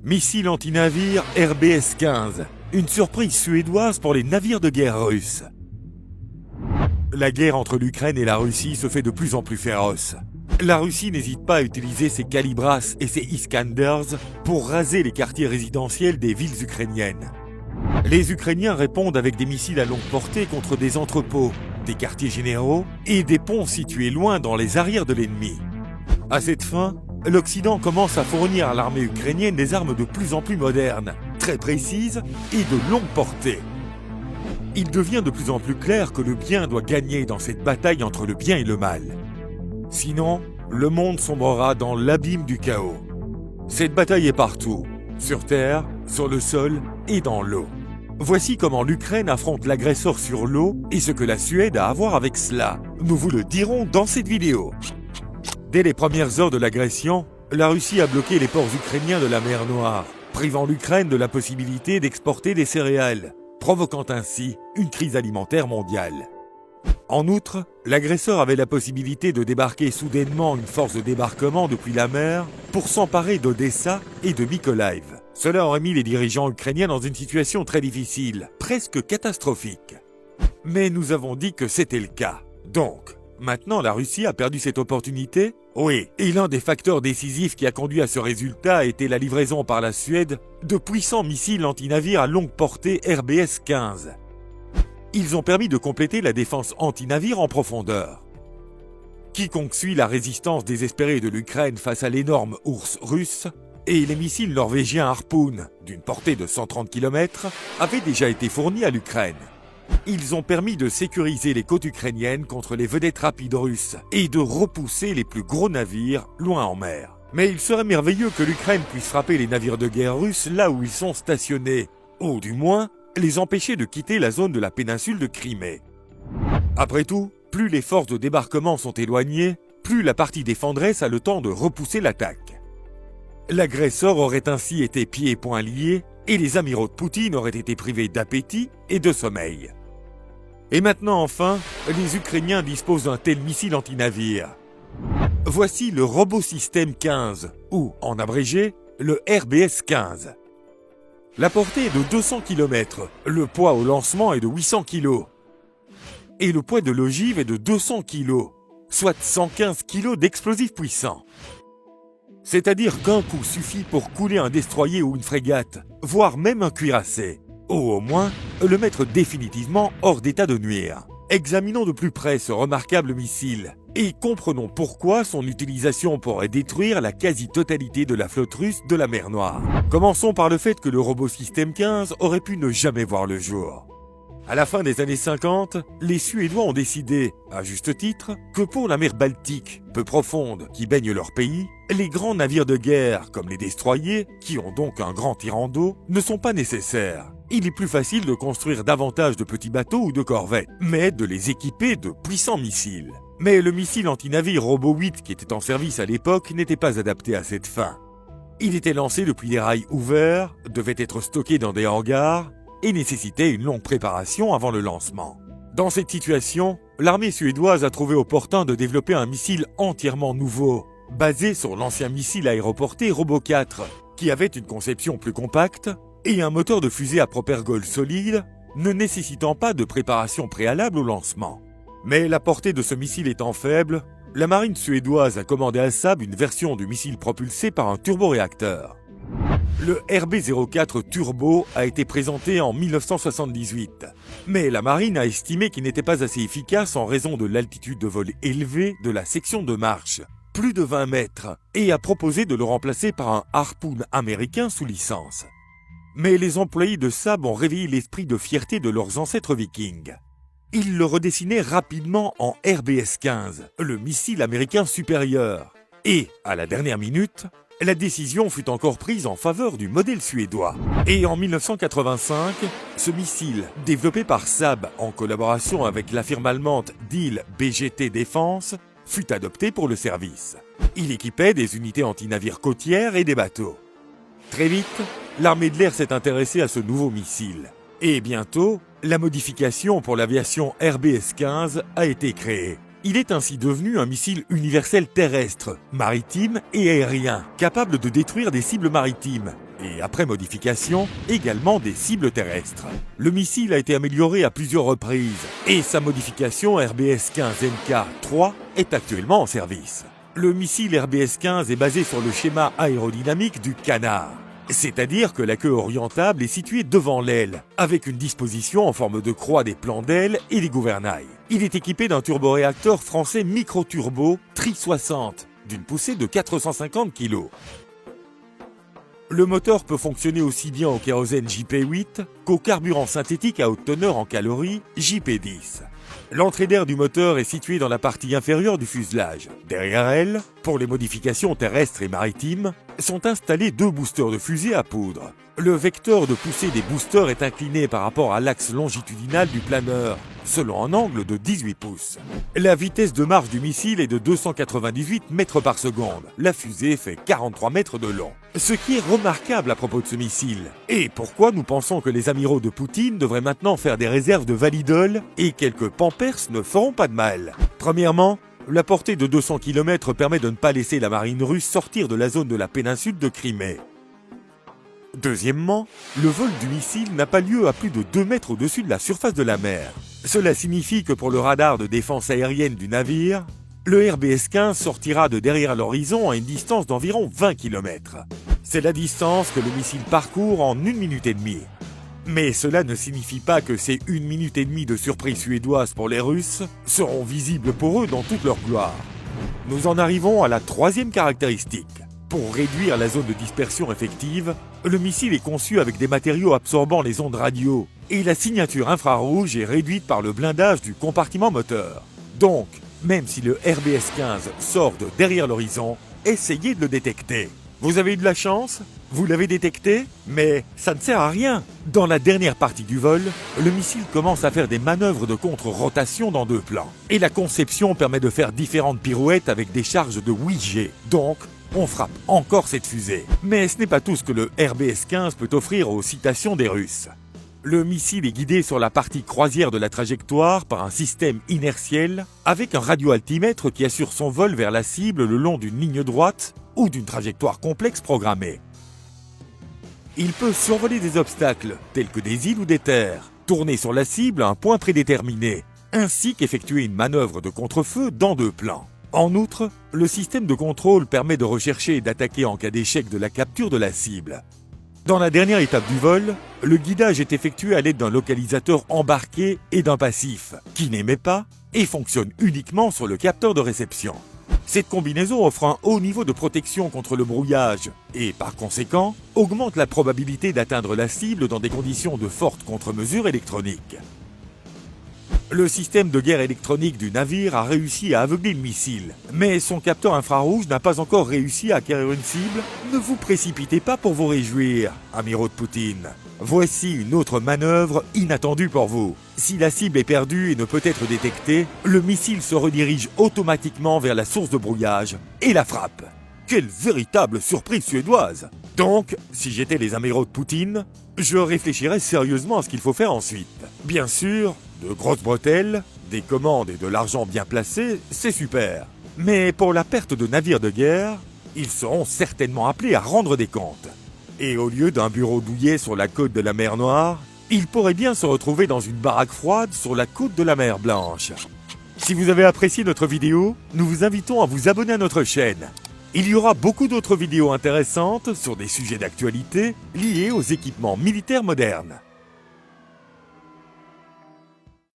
Missile anti-navire RBS-15, une surprise suédoise pour les navires de guerre russes. La guerre entre l'Ukraine et la Russie se fait de plus en plus féroce. La Russie n'hésite pas à utiliser ses Kalibras et ses Iskanders pour raser les quartiers résidentiels des villes ukrainiennes. Les Ukrainiens répondent avec des missiles à longue portée contre des entrepôts, des quartiers généraux et des ponts situés loin dans les arrières de l'ennemi. À cette fin, l'Occident commence à fournir à l'armée ukrainienne des armes de plus en plus modernes, très précises et de longue portée. Il devient de plus en plus clair que le bien doit gagner dans cette bataille entre le bien et le mal. Sinon, le monde sombrera dans l'abîme du chaos. Cette bataille est partout, sur terre, sur le sol et dans l'eau. Voici comment l'Ukraine affronte l'agresseur sur l'eau et ce que la Suède a à voir avec cela. Nous vous le dirons dans cette vidéo. Dès les premières heures de l'agression, la Russie a bloqué les ports ukrainiens de la mer Noire, privant l'Ukraine de la possibilité d'exporter des céréales, provoquant ainsi une crise alimentaire mondiale. En outre, l'agresseur avait la possibilité de débarquer soudainement une force de débarquement depuis la mer pour s'emparer d'Odessa et de Mykolaiv. Cela aurait mis les dirigeants ukrainiens dans une situation très difficile, presque catastrophique. Mais nous avons dit que c'était le cas. Donc, maintenant la Russie a perdu cette opportunité ? Oui, et l'un des facteurs décisifs qui a conduit à ce résultat a été la livraison par la Suède de puissants missiles anti-navires à longue portée RBS-15. Ils ont permis de compléter la défense anti-navire en profondeur. Quiconque suit la résistance désespérée de l'Ukraine face à l'énorme ours russe et les missiles norvégiens Harpoon, d'une portée de 130 km, avaient déjà été fournis à l'Ukraine. Ils ont permis de sécuriser les côtes ukrainiennes contre les vedettes rapides russes et de repousser les plus gros navires loin en mer. Mais il serait merveilleux que l'Ukraine puisse frapper les navires de guerre russes là où ils sont stationnés, ou du moins les empêcher de quitter la zone de la péninsule de Crimée. Après tout, plus les forces de débarquement sont éloignées, plus la partie défenderesse a le temps de repousser l'attaque. L'agresseur aurait ainsi été pieds et poings liés et les amiraux de Poutine auraient été privés d'appétit et de sommeil. Et maintenant enfin, les Ukrainiens disposent d'un tel missile anti-navire. Voici le RoboSystem 15, ou en abrégé, le RBS-15. La portée est de 200 km, le poids au lancement est de 800 kg. Et le poids de l'ogive est de 200 kg, soit 115 kg d'explosifs puissants. C'est-à-dire qu'un coup suffit pour couler un destroyer ou une frégate, voire même un cuirassé, ou au moins le mettre définitivement hors d'état de nuire. Examinons de plus près ce remarquable missile et comprenons pourquoi son utilisation pourrait détruire la quasi-totalité de la flotte russe de la mer Noire. Commençons par le fait que le RoboSystem 15 aurait pu ne jamais voir le jour. À la fin des années 50, les Suédois ont décidé, à juste titre, que pour la mer Baltique, peu profonde, qui baigne leur pays, les grands navires de guerre, comme les destroyers, qui ont donc un grand tirant d'eau, ne sont pas nécessaires. Il est plus facile de construire davantage de petits bateaux ou de corvettes, mais de les équiper de puissants missiles. Mais le missile anti-navire Robo 8 qui était en service à l'époque n'était pas adapté à cette fin. Il était lancé depuis des rails ouverts, devait être stocké dans des hangars, et nécessitait une longue préparation avant le lancement. Dans cette situation, l'armée suédoise a trouvé opportun de développer un missile entièrement nouveau, basé sur l'ancien missile aéroporté Robo 4, qui avait une conception plus compacte et un moteur de fusée à propergol solide, ne nécessitant pas de préparation préalable au lancement. Mais la portée de ce missile étant faible, la marine suédoise a commandé à Saab une version du missile propulsé par un turboréacteur. Le RB-04 Turbo a été présenté en 1978, mais la marine a estimé qu'il n'était pas assez efficace en raison de l'altitude de vol élevée de la section de marche, plus de 20 mètres, et a proposé de le remplacer par un Harpoon américain sous licence. Mais les employés de Saab ont réveillé l'esprit de fierté de leurs ancêtres vikings. Ils le redessinaient rapidement en RBS-15, le missile américain supérieur. Et, à la dernière minute, la décision fut encore prise en faveur du modèle suédois. Et en 1985, ce missile, développé par Saab en collaboration avec la firme allemande Diehl BGT Défense, fut adopté pour le service. Il équipait des unités anti-navires côtières et des bateaux. Très vite, l'armée de l'air s'est intéressée à ce nouveau missile. Et bientôt, la modification pour l'aviation RBS-15 a été créée. Il est ainsi devenu un missile universel terrestre, maritime et aérien, capable de détruire des cibles maritimes, et après modification, également des cibles terrestres. Le missile a été amélioré à plusieurs reprises et sa modification RBS-15 MK3 est actuellement en service. Le missile RBS-15 est basé sur le schéma aérodynamique du canard. C'est-à-dire que la queue orientable est située devant l'aile, avec une disposition en forme de croix des plans d'aile et des gouvernails. Il est équipé d'un turboréacteur français micro-turbo Tri-60, d'une poussée de 450 kg. Le moteur peut fonctionner aussi bien au kérosène JP8 qu'au carburant synthétique à haute teneur en calories JP10. L'entrée d'air du moteur est située dans la partie inférieure du fuselage. Derrière elle, pour les modifications terrestres et maritimes, sont installés 2 boosters de fusée à poudre. Le vecteur de poussée des boosters est incliné par rapport à l'axe longitudinal du planeur, selon un angle de 18 pouces. La vitesse de marche du missile est de 298 mètres par seconde. La fusée fait 43 mètres de long. Ce qui est remarquable à propos de ce missile. Et pourquoi nous pensons que les amiraux de Poutine devraient maintenant faire des réserves de Validol et quelques Pampers ne feront pas de mal. Premièrement, la portée de 200 km permet de ne pas laisser la marine russe sortir de la zone de la péninsule de Crimée. Deuxièmement, le vol du missile n'a pas lieu à plus de 2 mètres au-dessus de la surface de la mer. Cela signifie que pour le radar de défense aérienne du navire, le RBS-15 sortira de derrière l'horizon à une distance d'environ 20 km. C'est la distance que le missile parcourt en 1 minute et demie. Mais cela ne signifie pas que ces 1 minute et demie de surprise suédoise pour les Russes seront visibles pour eux dans toute leur gloire. Nous en arrivons à la 3e caractéristique. Pour réduire la zone de dispersion effective, le missile est conçu avec des matériaux absorbant les ondes radio et la signature infrarouge est réduite par le blindage du compartiment moteur. Donc, même si le RBS-15 sort de derrière l'horizon, essayez de le détecter. Vous avez eu de la chance? Vous l'avez détecté? Mais ça ne sert à rien. Dans la dernière partie du vol, le missile commence à faire des manœuvres de contre-rotation dans 2 plans. Et la conception permet de faire différentes pirouettes avec des charges de 8 G. Donc, on frappe encore cette fusée. Mais ce n'est pas tout ce que le RBS-15 peut offrir aux citations des Russes. Le missile est guidé sur la partie croisière de la trajectoire par un système inertiel avec un radioaltimètre qui assure son vol vers la cible le long d'une ligne droite ou d'une trajectoire complexe programmée. Il peut survoler des obstacles tels que des îles ou des terres, tourner sur la cible à un point prédéterminé, ainsi qu'effectuer une manœuvre de contre-feu dans 2 plans. En outre, le système de contrôle permet de rechercher et d'attaquer en cas d'échec de la capture de la cible. Dans la dernière étape du vol, le guidage est effectué à l'aide d'un localisateur embarqué et d'un passif, qui n'émet pas et fonctionne uniquement sur le capteur de réception. Cette combinaison offre un haut niveau de protection contre le brouillage et, par conséquent, augmente la probabilité d'atteindre la cible dans des conditions de forte contre-mesure électronique. Le système de guerre électronique du navire a réussi à aveugler le missile, mais son capteur infrarouge n'a pas encore réussi à acquérir une cible. Ne vous précipitez pas pour vous réjouir, amiraux de Poutine. Voici une autre manœuvre inattendue pour vous. Si la cible est perdue et ne peut être détectée, le missile se redirige automatiquement vers la source de brouillage et la frappe. Quelle véritable surprise suédoise! Donc, si j'étais les amiraux de Poutine, je réfléchirais sérieusement à ce qu'il faut faire ensuite. Bien sûr, de grosses bretelles, des commandes et de l'argent bien placé, c'est super. Mais pour la perte de navires de guerre, ils seront certainement appelés à rendre des comptes. Et au lieu d'un bureau douillet sur la côte de la mer Noire, ils pourraient bien se retrouver dans une baraque froide sur la côte de la mer Blanche. Si vous avez apprécié notre vidéo, nous vous invitons à vous abonner à notre chaîne. Il y aura beaucoup d'autres vidéos intéressantes sur des sujets d'actualité liés aux équipements militaires modernes.